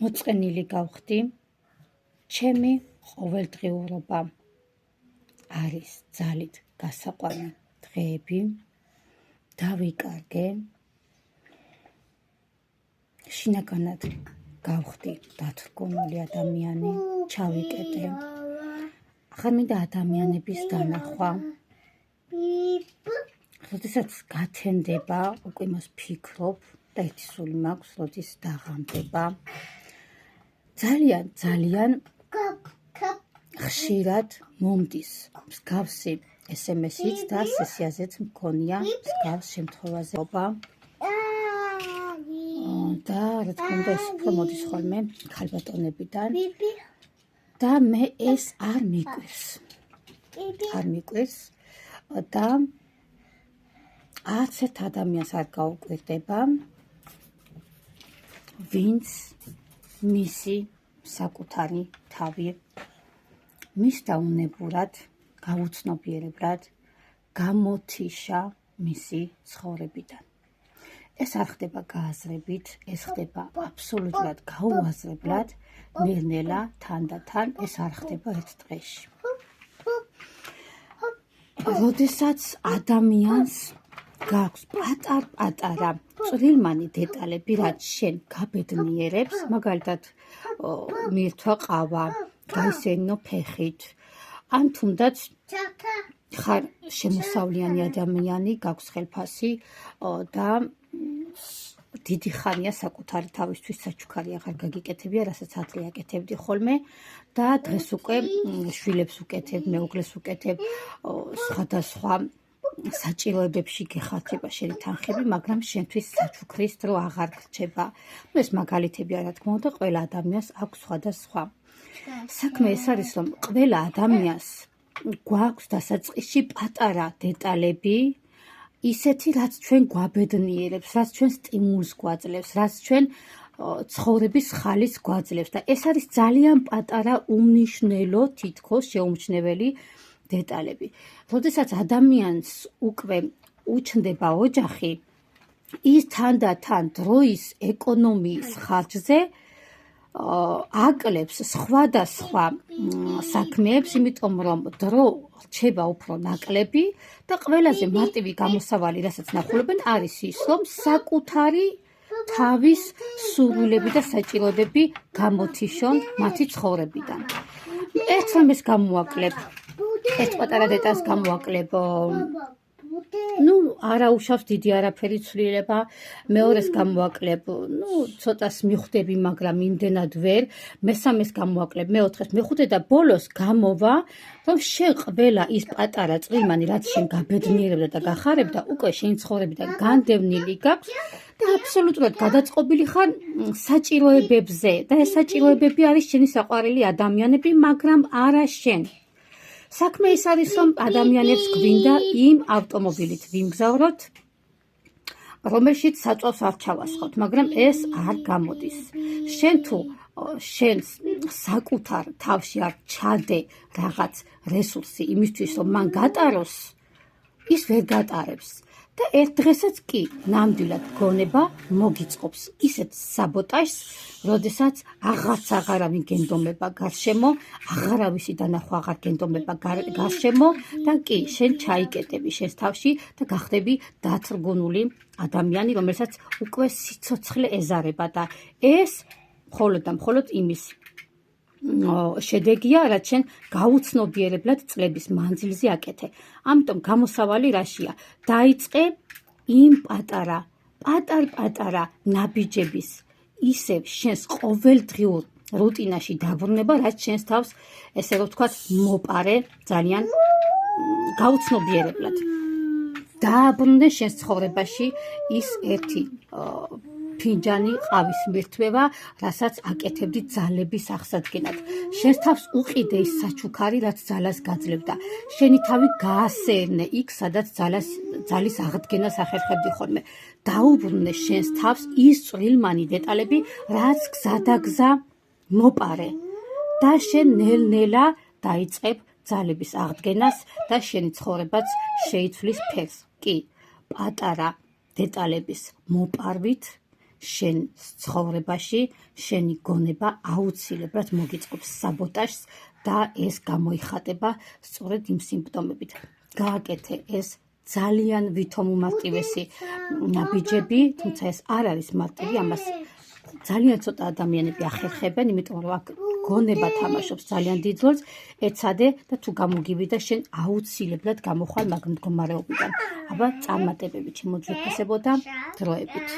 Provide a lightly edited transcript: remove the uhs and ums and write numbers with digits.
მოწყენილი გავხდი, ჩემი ყოველდღიურობა არის ძალით გასაყვანი დღეები, დავიკარგე, შინაგანად გავხდი დათრგუნული ადამიანი, ჩავიკეტე, ახლა მინდა ადამიანების დანახვა, როდესაც გათენდება, უკვე მას ფიქრობ და ერთი სული მაქვს, როდის დაღამდება. ძალიან ხშირად მომდის მსგავსი SMS-იც და სესიაზეც მქონია მსგავს შემთხვევაზე. და რა თქმა უნდა ეს უფრო მოდის ხოლმე ქალბატონებიდან და მე ეს არ მიკვირს და არც ერთ ადამიანს არ გაუკვირდება, ვინც მისი საკუთარი თავი მის დაუნებურად, გაუცნობიერებლად გამოთიშა მისი ცხოვრებიდან. ეს არ ხდება გააზრებით, ეს ხდება აბსოლუტურად გაუაზრებლად, ნელ-ნელა, თანდათან, ეს არ ხდება ერთ დღეში. როდესაც ადამიანს გაქვს პატარ-პატარა წვრილმანი დეტალები, რაც შენ გაბედნიერებს, მაგალითად მირთვა ყავა, გაისენო ფეხით, ან თუნდაც ხარ შემოსავლიანი ადამიანი, გაქვს ხელფასი და დიდი ხანია საკუთარი თავისთვის საჩუქარი აღარ გაგიკეთებია, რასაც ადრე აკეთებდი ხოლმე და დღეს უკვე შვილებს უკეთებ, მეუღლეს უკეთებ, სხვადასხვა საჭიროებებში გეხართება შენი თანხები, მაგრამ შენთვის საჩუქრის დრო აღარ გრჩება. ეს მაგალითებია, რა თქმა უნდა, ყველა ადამიანს აქვს სხვადასხვა. საქმე ეს არის, რომ ყველა ადამიანს გვაქვს დასაწყისში პატარა დეტალები, ისეთი, რაც ჩვენ გვაბედნიერებს, რაც ჩვენ სტიმულს გვაძლევს, რაც ჩვენ ცხოვრების ხალისს გვაძლევს და ეს არის ძალიან პატარა, უმნიშვნელო, თითქოს შეუმჩნეველი დეტალები. როდესაც ადამიანს უკვე უჩნდება ოჯახი, ის თანდათან დროის ეკონომიის ხარჯზე აკლებს სხვადასხვა საქმეებს, იმიტომ რომ დრო რჩება უფრო ნაკლები და ყველაზე მარტივი გამოსავალი, რასაც ნახულობენ, არის ის, რომ საკუთარი თავის სურვილები და საჭიროებები გამოთიშონ მათი ცხოვრებიდან. ერთ რამეს გამოვაკლებ, ერთ პატარა დეტალს გამოვაკლებ, არა უშავს დიდი არაფერი ცვლილება, მეორეს გამოვაკლებ, ცოტას მიხვდები, მაგრამ იმდენად ვერ, მესამეს გამოვაკლებ, მეოთხეს, მეხუთე და ბოლოს გამოვა, რომ შენ ყველა ის პატარა წვრილმანი, რაც შენ გაბედნიერებდა და გახარებდა, უკვე შენი ცხოვრებიდან განდევნილი გაქვს და აბსოლუტურად გადაწყობილი ხარ საჭიროებებზე და ეს საჭიროებები არის შენი საყვარელი ადამიანები, მაგრამ არა შენ. საქმე ის არის, რომ ადამიანებს გვინდა იმ ავტომობილით ვიმგზავროთ, რომელშიც საწვავს არ ჩავასხოთ, მაგრამ ეს არ გამოდის. შენ თუ შენს საკუთარ თავში არ ჩადე რაღაც რესურსი იმისთვის, რომ მან გატაროს, ის ვერ გატარებს. და ერთ დღესაც კი ნამდვილად გონება მოგიწყობს ისეთ საბოტაჟს, როდესაც აღარავინ გენდომება გარშემო, აღარავისი დანახვა აღარ გენდომება გარშემო და კი შენ ჩაიკეტები შენს თავში და გახდები დათრგუნული ადამიანი, რომელსაც უკვე სიცოცხლე ეზარება და ეს მხოლოდ და მხოლოდ იმის შედეგია, რაც შენ გაუცნობიერებლად წლების მანძილზე აკეთე. ამიტომ გამოსავალი რაშია? დაიწყე იმ პატარ-პატარა ნაბიჯების ისევ შენს ყოველდღიურ რუტინაში დაბრუნება, რაც შენს თავს, ესე რომ ვთქვათ, მოპარე ძალიან გაუცნობიერებლად. დააბრუნე შენს ცხოვრებაში ის ერთი ფინჯანი ყავის მირთმევა, რასაც აკეთებდი ძალების აღსადგენად. შენს თავს უყიდე ის საჩუქარი, რაც ძალას გაძლევდა. შენი თავი გაასერნე იქ, სადაც ძალის აღდგენას ახერხებდი ხოლმე. დაუბრუნე შენს თავს ის წვრილმანი დეტალები, რაც გზადაგზა მოპარე და შენ ნელ-ნელა დაიწყებ ძალების აღდგენას და შენი ცხოვრებაც შეიცვლის ფერს. კი, პატარა დეტალების მოპარვით შენ ცხოვრებაში შენი გონება აუცილებლად მოგიწყობს საბოტაჟს და ეს გამოიხატება სწორედ იმ სიმპტომებით. გააკეთე ეს ძალიან ვითომ უმარტივესი ბიჯები, თუმცა ეს არ არის მარტივი, ამას ძალიან ცოტა ადამიანები ახერხებენ, იმიტომ რომ აქ გონება თამაშობს ძალიან დიდ როლს, ეცადე და თუ გამოგივიდა შენ აუცილებლად გამოხვალ მაგ მდგომარეობიდან. აბა წარმატებები ჩიმოძვირფასებოდა დროებით.